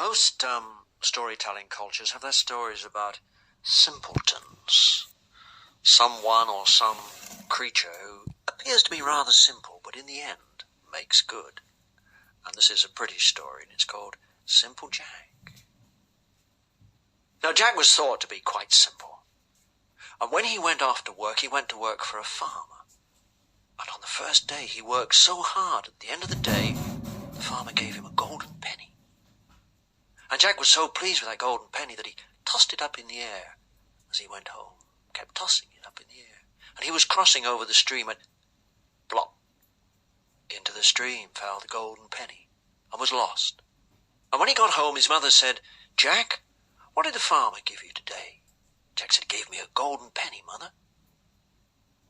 Most storytelling cultures have their stories about simpletons. Someone or some creature who appears to be rather simple, but in the end makes good. And this is a British story, and it's called Simple Jack. Now, Jack was thought to be quite simple. And when he went off to work, he went to work for a farmer. And on the first day, he worked so hard, at the end of the day, the farmer gave him a golden penny. And Jack was so pleased with that golden penny that he tossed it up in the air as he went home, kept tossing it up in the air. And he was crossing over the stream and plop, into the stream fell the golden penny and was lost. And when he got home, his mother said, "Jack, what did the farmer give you today?" Jack said, "Gave me a golden penny, Mother."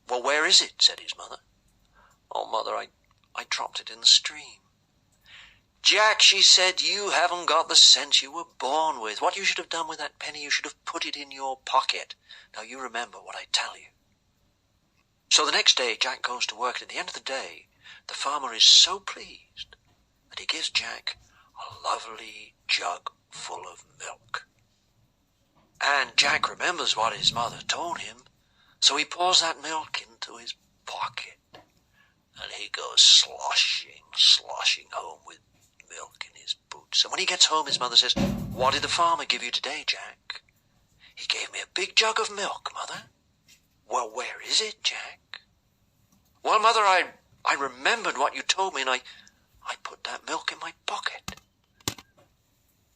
"Well, where is it?" said his mother. "Oh, Mother, I dropped it in the stream." "Jack," she said, "you haven't got the sense you were born with. What you should have done with that penny, you should have put it in your pocket. Now you remember what I tell you." So the next day, Jack goes to work, and at the end of the day, the farmer is so pleased that he gives Jack a lovely jug full of milk. And Jack remembers what his mother told him, so he pours that milk into his pocket, and he goes sloshing home with milk in his boots. And when he gets home, his mother says, "What did the farmer give you today, Jack?" "He gave me a big jug of milk, Mother." "Well, where is it, Jack?" "Well, Mother, I remembered what you told me, and I put that milk in my pocket."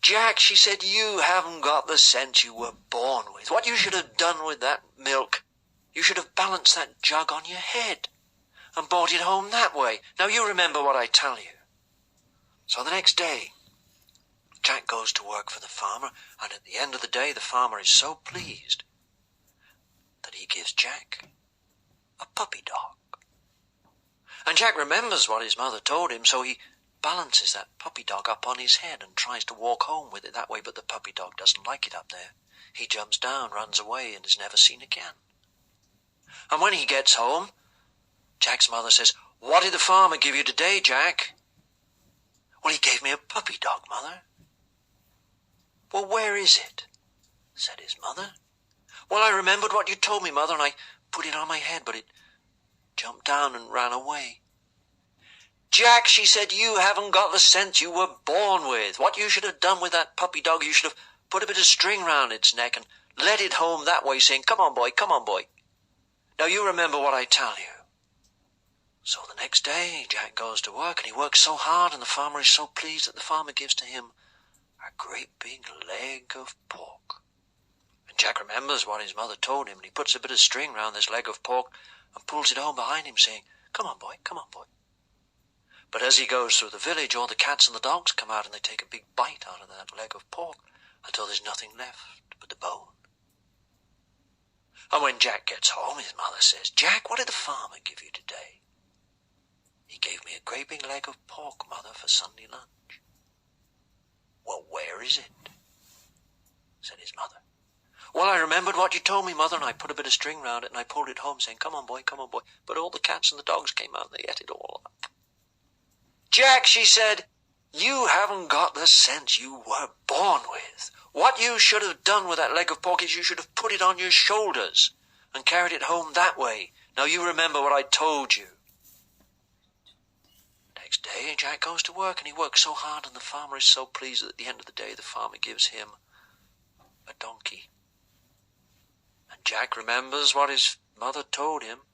"Jack," she said, "you haven't got the sense you were born with. What you should have done with that milk, you should have balanced that jug on your head and brought it home that way. Now you remember what I tell you." So the next day, Jack goes to work for the farmer, and at the end of the day, the farmer is so pleased that he gives Jack a puppy dog. And Jack remembers what his mother told him, so he balances that puppy dog up on his head and tries to walk home with it that way, but the puppy dog doesn't like it up there. He jumps down, runs away, and is never seen again. And when he gets home, Jack's mother says, "What did the farmer give you today, Jack?" "Well, he gave me a puppy dog, Mother." "Well, where is it?" said his mother. "Well, I remembered what you told me, Mother, and I put it on my head, but it jumped down and ran away." "Jack," she said, "you haven't got the sense you were born with. What you should have done with that puppy dog, you should have put a bit of string round its neck and led it home that way, saying, 'Come on, boy, come on, boy.' Now you remember what I tell you." So the next day, Jack goes to work, and he works so hard, and the farmer is so pleased that the farmer gives to him a great big leg of pork. And Jack remembers what his mother told him, and he puts a bit of string round this leg of pork and pulls it home behind him, saying, "Come on, boy, come on, boy." But as he goes through the village, all the cats and the dogs come out, and they take a big bite out of that leg of pork until there's nothing left but the bone. And when Jack gets home, his mother says, "Jack, what did the farmer give you today?" "He gave me a great big leg of pork, Mother, for Sunday lunch." "Well, where is it?" said his mother. "Well, I remembered what you told me, Mother, and I put a bit of string round it, and I pulled it home, saying, 'Come on, boy, come on, boy.' But all the cats and the dogs came out, and they ate it all up." "Jack," she said, "you haven't got the sense you were born with. What you should have done with that leg of pork is you should have put it on your shoulders and carried it home that way. Now you remember what I told you." Next day, Jack goes to work, and he works so hard, and the farmer is so pleased that at the end of the day, the farmer gives him a donkey. And Jack remembers what his mother told him,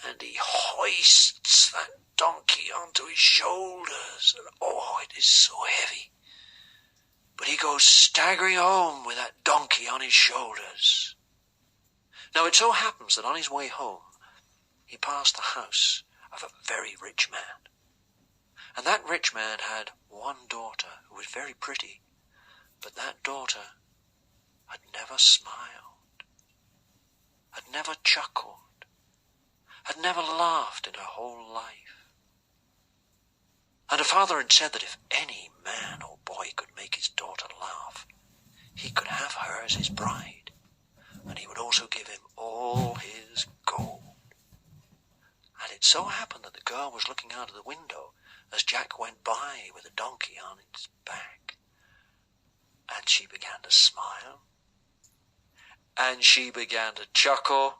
and he hoists that donkey onto his shoulders, and oh, it is so heavy. But he goes staggering home with that donkey on his shoulders. Now it so happens that on his way home, he passed the house of a very rich man. And that rich man had one daughter who was very pretty, but that daughter had never smiled, had never chuckled, had never laughed in her whole life. And her father had said that if any man or boy could make his daughter laugh, he could have her as his bride, and he would also give him all his gold. And it so happened that the girl was looking out of the window as Jack went by with a donkey on its back. began to smile, and she began to chuckle,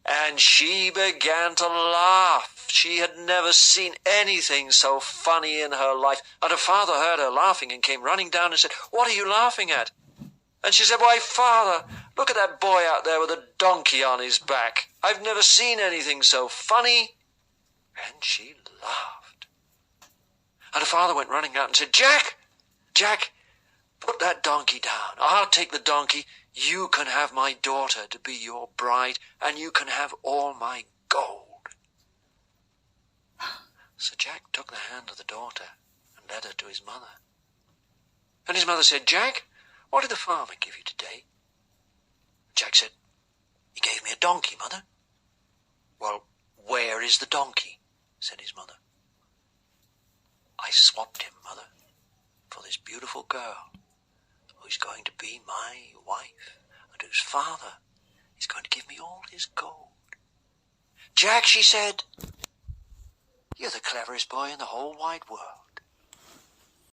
and she began to laugh. She had never seen anything so funny in her life. And her father heard her laughing and came running down and said, "What are you laughing at?" And she said, "Why, Father, look at that boy out there with a donkey on his back. I've never seen anything so funny." And she laughed. And her father went running out and said, "Jack, Jack, put that donkey down. I'll take the donkey. You can have my daughter to be your bride, and you can have all my gold." So Jack took the hand of the daughter and led her to his mother. And his mother said, "Jack, what did the farmer give you today?" Jack said, "He gave me a donkey, Mother." "Well, where is the donkey?" said his mother. "I swapped him, Mother, for this beautiful girl who's going to be my wife and whose father is going to give me all his gold." "Jack," she said, "you're the cleverest boy in the whole wide world.